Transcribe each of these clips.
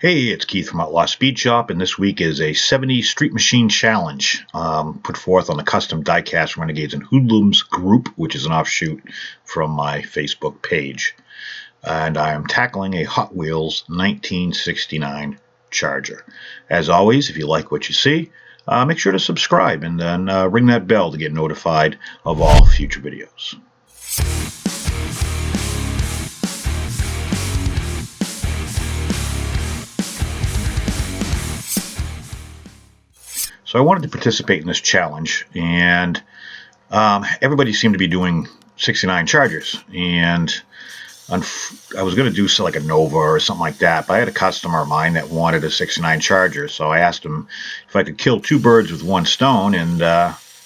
Hey, it's Keith from Outlaw Speed Shop, and this week is a 70s Street Machine Challenge put forth on the Custom Diecast Renegades and Hoodlums group, which is an offshoot from my Facebook page. And I am tackling a Hot Wheels 1969 Charger. As always, if you like what you see, make sure to subscribe and then ring that bell to get notified of all future videos. So I wanted to participate in this challenge, and everybody seemed to be doing 69 Chargers, and I was going to do like a Nova or something like that, but I had a customer of mine that wanted a 69 Charger, so I asked him if I could kill two birds with one stone and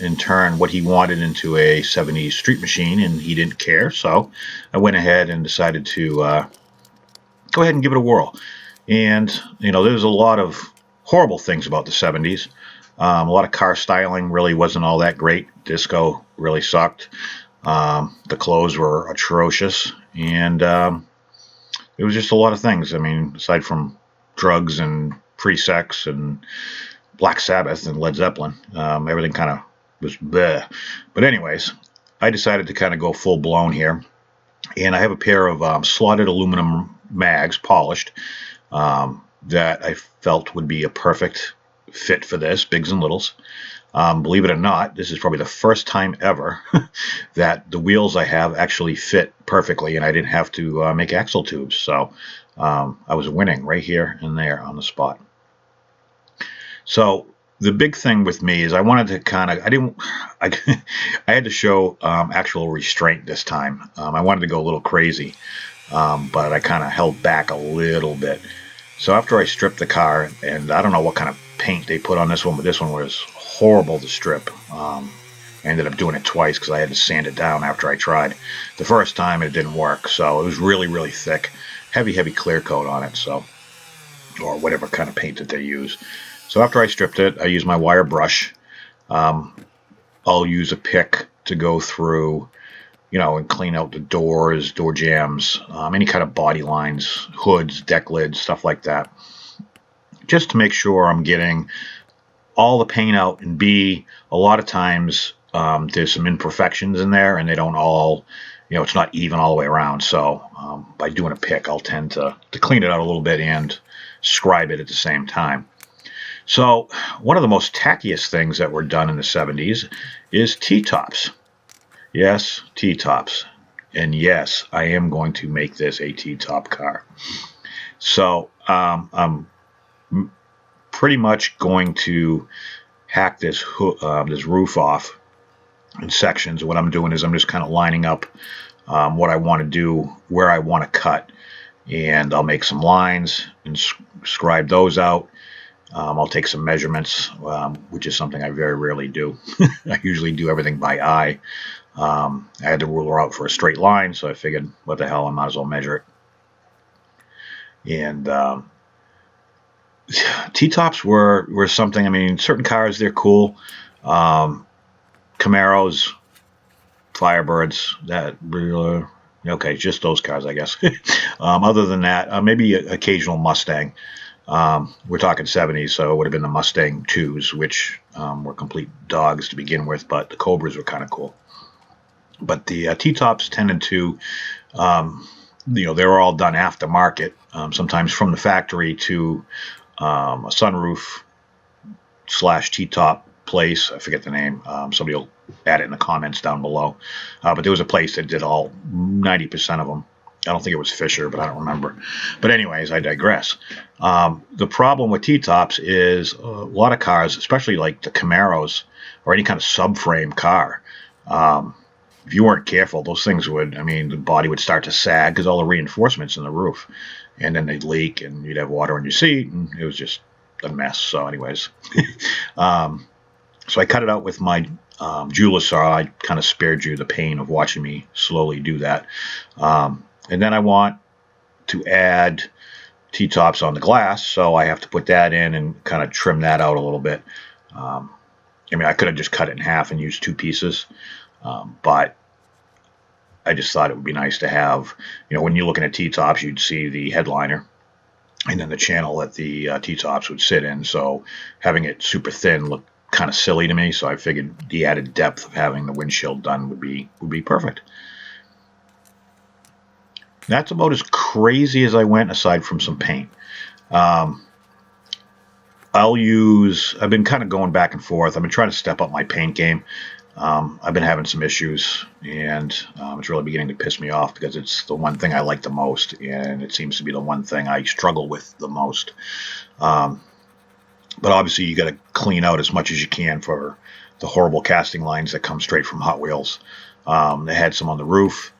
in turn what he wanted into a 70s Street Machine, and he didn't care, so I went ahead and decided to go ahead and give it a whirl. And, there's a lot of horrible things about the 70s. A lot of car styling really wasn't all that great. Disco really sucked. The clothes were atrocious. And it was just a lot of things. I mean, aside from drugs and free sex and Black Sabbath and Led Zeppelin, everything kind of was bleh. But anyways, I decided to kind of go full blown here. And I have a pair of slotted aluminum mags, polished, that I felt would be a perfect fit for this, bigs and littles. Believe it or not, this is probably the first time ever that the wheels I have actually fit perfectly, and I didn't have to make axle tubes. So I was winning right here and there on the spot. So the big thing with me is I wanted to kind of, I had to show actual restraint this time. I wanted to go a little crazy, but I kind of held back a little bit. So after I stripped the car, and I don't know what kind of paint they put on this one, but this one was horrible to strip. I ended up doing it twice because I had to sand it down after I tried. The first time it didn't work, so it was really, really thick, heavy clear coat on it, so, or whatever kind of paint that they use. So after I stripped it, I used my wire brush. I'll use a pick to go through, and clean out the doors, door jambs, any kind of body lines, hoods, deck lids, stuff like that, just to make sure I'm getting all the paint out. And B, a lot of times there's some imperfections in there, and they don't all, it's not even all the way around. So by doing a pick, I'll tend to clean it out a little bit and scribe it at the same time. So one of the most tackiest things that were done in the 70s is T-tops. Yes, T-tops. And yes, I am going to make this a T-top car. So I'm pretty much going to hack this roof off in sections. What I'm doing is I'm just kind of lining up what I want to do, where I want to cut. And I'll make some lines and scribe those out. I'll take some measurements, which is something I very rarely do. I usually do everything by eye. I had the ruler out for a straight line, so I figured, what the hell, I might as well measure it. And T-tops were something. I mean, certain cars, they're cool. Camaros, Firebirds, okay, just those cars, I guess. Other than that, maybe an occasional Mustang. We're talking 70s, so it would have been the Mustang 2s, which were complete dogs to begin with, but the Cobras were kind of cool. But the T-tops tended to, they were all done aftermarket, sometimes from the factory to a sunroof / T-top place. I forget the name. Somebody will add it in the comments down below. But there was a place that did all 90% of them. I don't think it was Fisher, but I don't remember. But anyways, I digress. The problem with T-tops is a lot of cars, especially like the Camaros or any kind of subframe car, if you weren't careful, those things would, the body would start to sag because all the reinforcements in the roof, and then they'd leak, and you'd have water on your seat, and it was just a mess. So anyways, so I cut it out with my jeweler saw. I kind of spared you the pain of watching me slowly do that. And then I want to add T-tops on the glass, so I have to put that in and kind of trim that out a little bit. I could have just cut it in half and used two pieces, but I just thought it would be nice to have, when you're looking at T-tops, you'd see the headliner, and then the channel that the T-tops would sit in. So having it super thin looked kind of silly to me. So I figured the added depth of having the windshield done would be perfect. That's about as crazy as I went, aside from some paint. I've been kind of going back and forth. I've been trying to step up my paint game. I've been having some issues, and it's really beginning to piss me off because it's the one thing I like the most, and it seems to be the one thing I struggle with the most. But obviously, you got to clean out as much as you can for the horrible casting lines that come straight from Hot Wheels. They had some on the roof.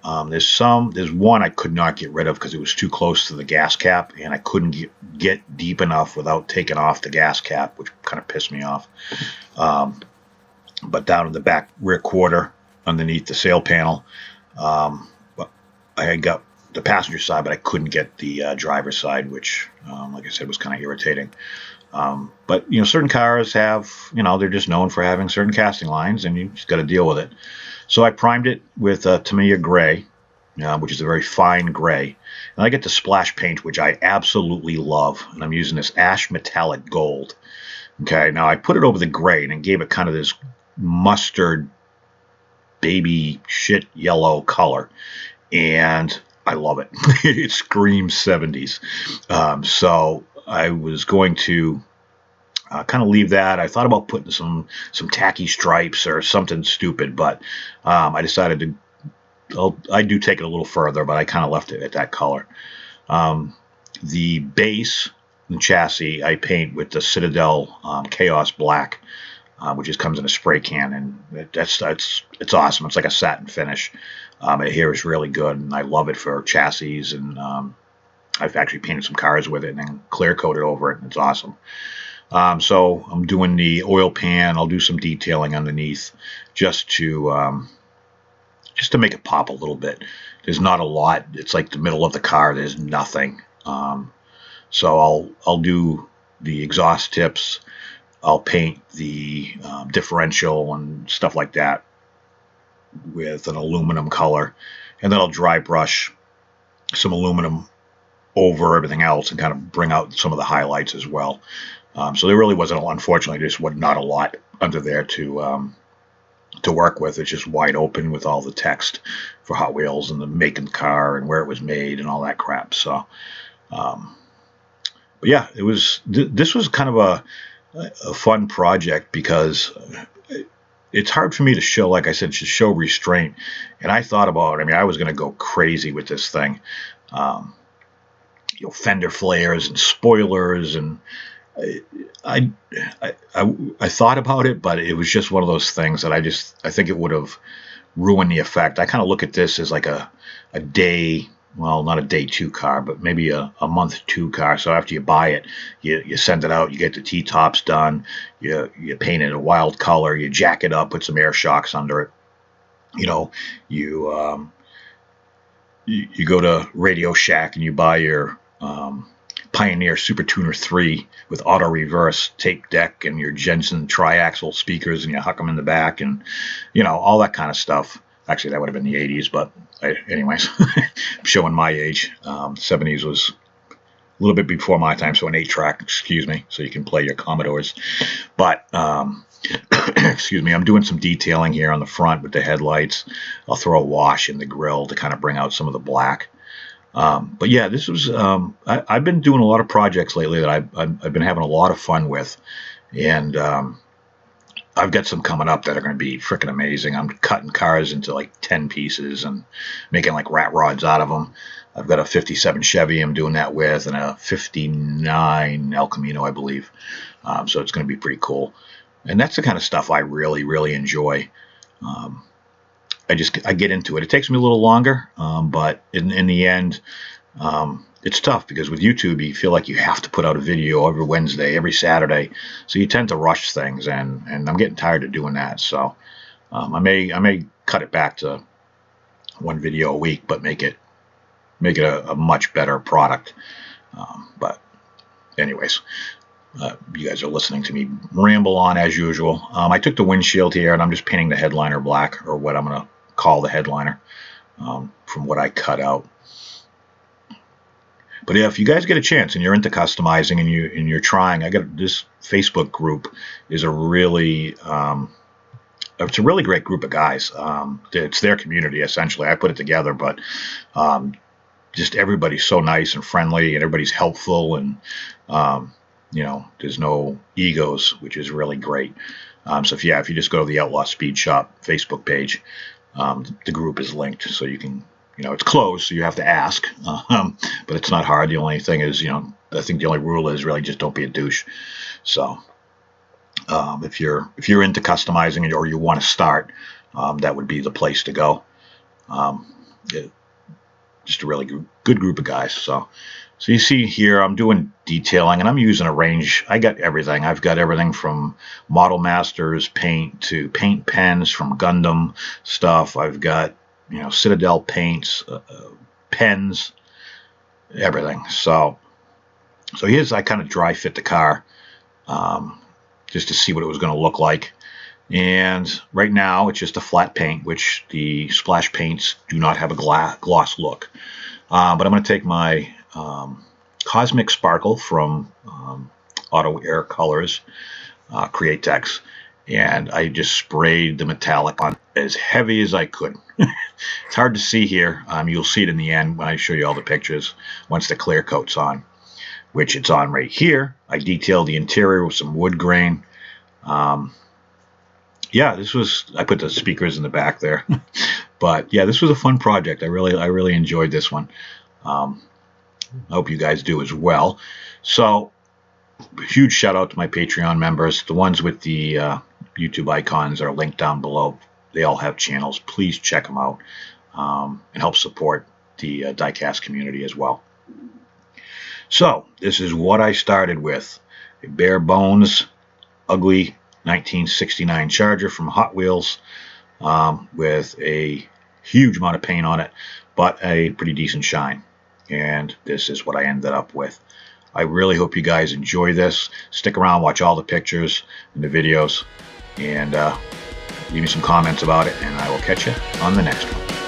There's one I could not get rid of because it was too close to the gas cap, and I couldn't get deep enough without taking off the gas cap, which kind of pissed me off. But down in the back rear quarter, underneath the sail panel, but I had got the passenger side, but I couldn't get the driver's side, which, like I said, was kind of irritating. But certain cars have, they're just known for having certain casting lines, and you just got to deal with it. So I primed it with Tamiya gray, which is a very fine gray. And I get the splash paint, which I absolutely love. And I'm using this ash metallic gold. Okay, now I put it over the gray and gave it kind of this mustard baby shit yellow color. And I love it. It screams 70s. So I was going to kind of leave that. I thought about putting some tacky stripes or something stupid, but I decided I do take it a little further, but I kind of left it at that color. The base and chassis I paint with the Citadel Chaos Black, which just comes in a spray can, and it's awesome. It's like a satin finish. It here is really good, and I love it for chassis, and I've actually painted some cars with it and then clear coated over it, and it's awesome. So I'm doing the oil pan. I'll do some detailing underneath just to make it pop a little bit. There's not a lot. It's like the middle of the car. There's nothing. So I'll do the exhaust tips. I'll paint the differential and stuff like that with an aluminum color, and then I'll dry brush some aluminum over everything else and kind of bring out some of the highlights as well. So there really wasn't, unfortunately, there's not a lot under there to work with. It's just wide open with all the text for Hot Wheels and the make of the car and where it was made and all that crap. So, but yeah, this was kind of a fun project because it's hard for me to show, like I said, to show restraint. And I thought about it. I mean, I was going to go crazy with this thing. Fender flares and spoilers, and I thought about it, but it was just one of those things that I think it would have ruined the effect. I kind of look at this as like a day, well, not a day 2 car, but maybe a month 2 car. So after you buy it, you send it out, you get the T-tops done, you paint it a wild color, you jack it up, put some air shocks under it. You go to Radio Shack and you buy your Pioneer Super Tuner 3 with auto reverse tape deck and your Jensen triaxle speakers, and you huck them in the back, and all that kind of stuff. Actually, that would have been the 80s, but anyways, I'm showing my age. 70s was a little bit before my time, so an 8-track, excuse me, so you can play your Commodores. But excuse me, I'm doing some detailing here on the front with the headlights. I'll throw a wash in the grill to kind of bring out some of the black. But yeah, this was, I've been doing a lot of projects lately that I've been having a lot of fun with, and I've got some coming up that are going to be freaking amazing. I'm cutting cars into like 10 pieces and making like rat rods out of them. I've got a 57 Chevy I'm doing that with, and a 59 El Camino, I believe. So it's going to be pretty cool. And that's the kind of stuff I really, really enjoy. I get into it. It takes me a little longer, but in the end, it's tough because with YouTube, you feel like you have to put out a video every Wednesday, every Saturday. So you tend to rush things, and I'm getting tired of doing that. So I may cut it back to one video a week, but make it a much better product. But anyways, you guys are listening to me ramble on as usual. I took the windshield here, and I'm just painting the headliner black, or what I'm going to call the headliner, from what I cut out. But if you guys get a chance and you're into customizing and you're trying, I got this Facebook group is a really it's a really great group of guys. It's their community essentially. I put it together, but just everybody's so nice and friendly, and everybody's helpful, and there's no egos, which is really great. So if you just go to the Outlaw Speed Shop Facebook page, the group is linked, so you can. It's closed, so you have to ask, but it's not hard. The only thing is, I think the only rule is really just don't be a douche. So if you're into customizing or you want to start, that would be the place to go. Just a really good group of guys. So you see here, I'm doing detailing, and I'm using a range. I got everything. I've got everything from Model Masters paint to paint pens from Gundam stuff. I've got Citadel paints, pens, everything. So here's, I kind of dry fit the car just to see what it was going to look like. And right now it's just a flat paint, which the splash paints do not have a gloss look. But I'm going to take my Cosmic Sparkle from Auto Air Colors, Create Tex, and I just sprayed the metallic on as heavy as I could. It's hard to see here. You'll see it in the end when I show you all the pictures once the clear coat's on, which it's on right here. I detailed the interior with some wood grain. I put the speakers in the back there. But yeah, this was a fun project. I really enjoyed this one. I hope you guys do as well. So huge shout out to my Patreon members. The ones with the YouTube icons are linked down below. They all have channels. Please check them out and help support the diecast community as well. So this is what I started with: a bare bones, ugly 1969 Charger from Hot Wheels with a huge amount of paint on it, but a pretty decent shine. And this is what I ended up with. I really hope you guys enjoy this. Stick around, watch all the pictures and the videos, and leave me some comments about it, and I will catch you on the next one.